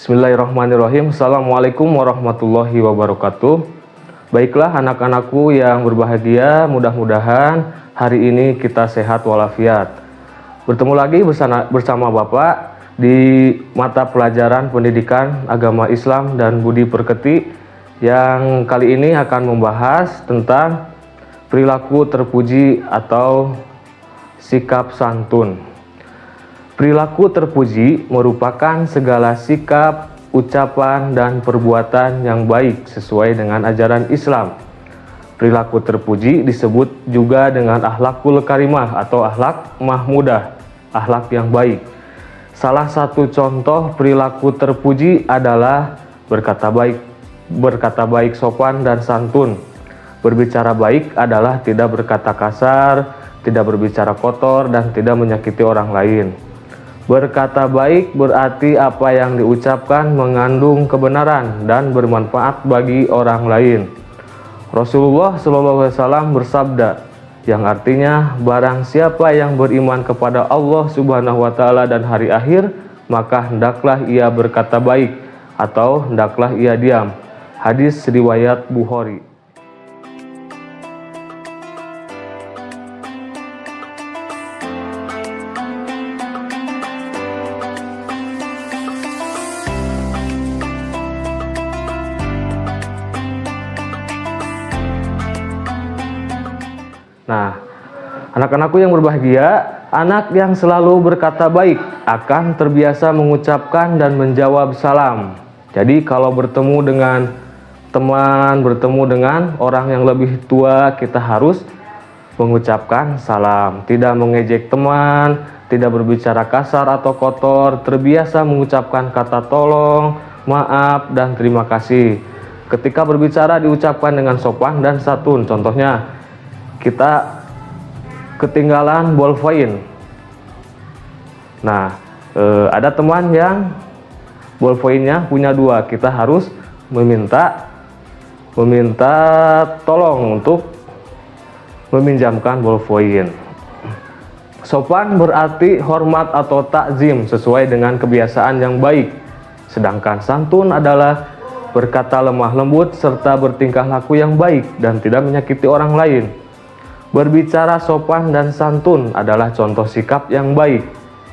Bismillahirrahmanirrahim. Assalamualaikum warahmatullahi wabarakatuh. Baiklah anak-anakku yang berbahagia, mudah-mudahan hari ini kita sehat walafiat. Bertemu lagi bersama Bapak di mata pelajaran pendidikan agama Islam dan budi pekerti yang kali ini akan membahas tentang perilaku terpuji atau sikap santun. Perilaku terpuji merupakan segala sikap, ucapan, dan perbuatan yang baik sesuai dengan ajaran Islam. Perilaku terpuji disebut juga dengan akhlakul karimah atau akhlak mahmudah, akhlak yang baik. Salah satu contoh perilaku terpuji adalah berkata baik sopan dan santun. Berbicara baik adalah tidak berkata kasar, tidak berbicara kotor, dan tidak menyakiti orang lain. Berkata baik berarti apa yang diucapkan mengandung kebenaran dan bermanfaat bagi orang lain. Rasulullah SAW bersabda, yang artinya barang siapa yang beriman kepada Allah Subhanahu wa Ta'ala dan hari akhir, maka hendaklah ia berkata baik atau hendaklah ia diam. Hadis riwayat Bukhari. Nah, anak-anakku yang berbahagia, anak yang selalu berkata baik akan terbiasa mengucapkan dan menjawab salam. Jadi kalau bertemu dengan teman, bertemu dengan orang yang lebih tua, kita harus mengucapkan salam. Tidak mengejek teman, tidak berbicara kasar atau kotor, terbiasa mengucapkan kata tolong, maaf, dan terima kasih. Ketika berbicara diucapkan dengan sopan dan santun. Contohnya, kita ketinggalan bolpoin. Nah, ada teman yang bolpoinnya punya dua, kita harus meminta tolong untuk meminjamkan bolpoin. Sopan berarti hormat atau takzim sesuai dengan kebiasaan yang baik. Sedangkan santun adalah berkata lemah lembut serta bertingkah laku yang baik dan tidak menyakiti orang lain. Berbicara sopan dan santun adalah contoh sikap yang baik.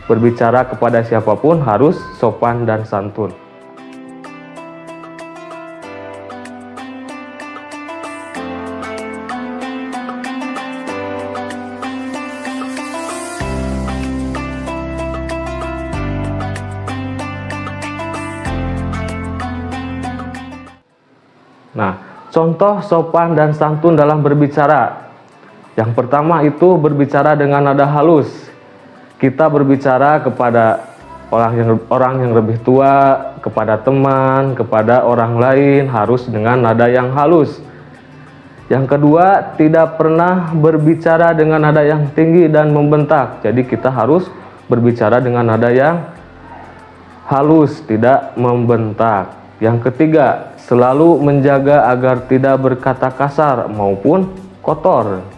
Berbicara kepada siapapun harus sopan dan santun. Nah, contoh sopan dan santun dalam berbicara. Yang pertama itu berbicara dengan nada halus. Kita berbicara kepada orang yang lebih tua, kepada teman, kepada orang lain harus dengan nada yang halus. Yang kedua, tidak pernah berbicara dengan nada yang tinggi dan membentak. Jadi kita harus berbicara dengan nada yang halus, tidak membentak. Yang ketiga, selalu menjaga agar tidak berkata kasar maupun kotor.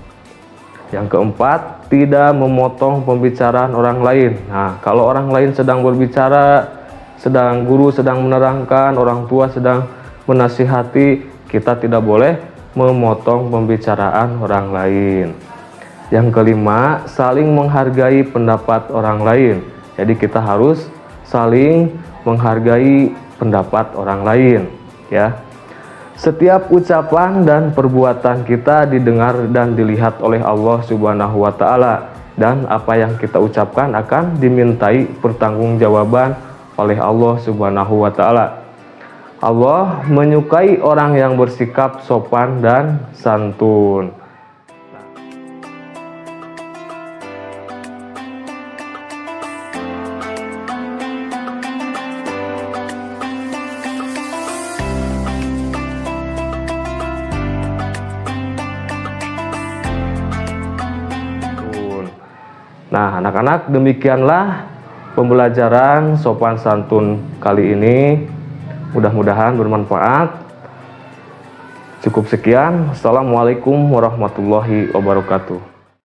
Yang keempat, tidak memotong pembicaraan orang lain. Nah, kalau orang lain sedang berbicara, guru sedang menerangkan, orang tua sedang menasihati, kita tidak boleh memotong pembicaraan orang lain. Yang kelima, saling menghargai pendapat orang lain. Jadi kita harus saling menghargai pendapat orang lain, ya. Setiap ucapan dan perbuatan kita didengar dan dilihat oleh Allah Subhanahu wa Ta'ala, dan apa yang kita ucapkan akan dimintai pertanggungjawaban oleh Allah Subhanahu wa Ta'ala. Allah menyukai orang yang bersikap sopan dan santun. Nah, anak-anak, demikianlah pembelajaran sopan santun kali ini. Mudah-mudahan bermanfaat. Cukup sekian. Assalamualaikum warahmatullahi wabarakatuh.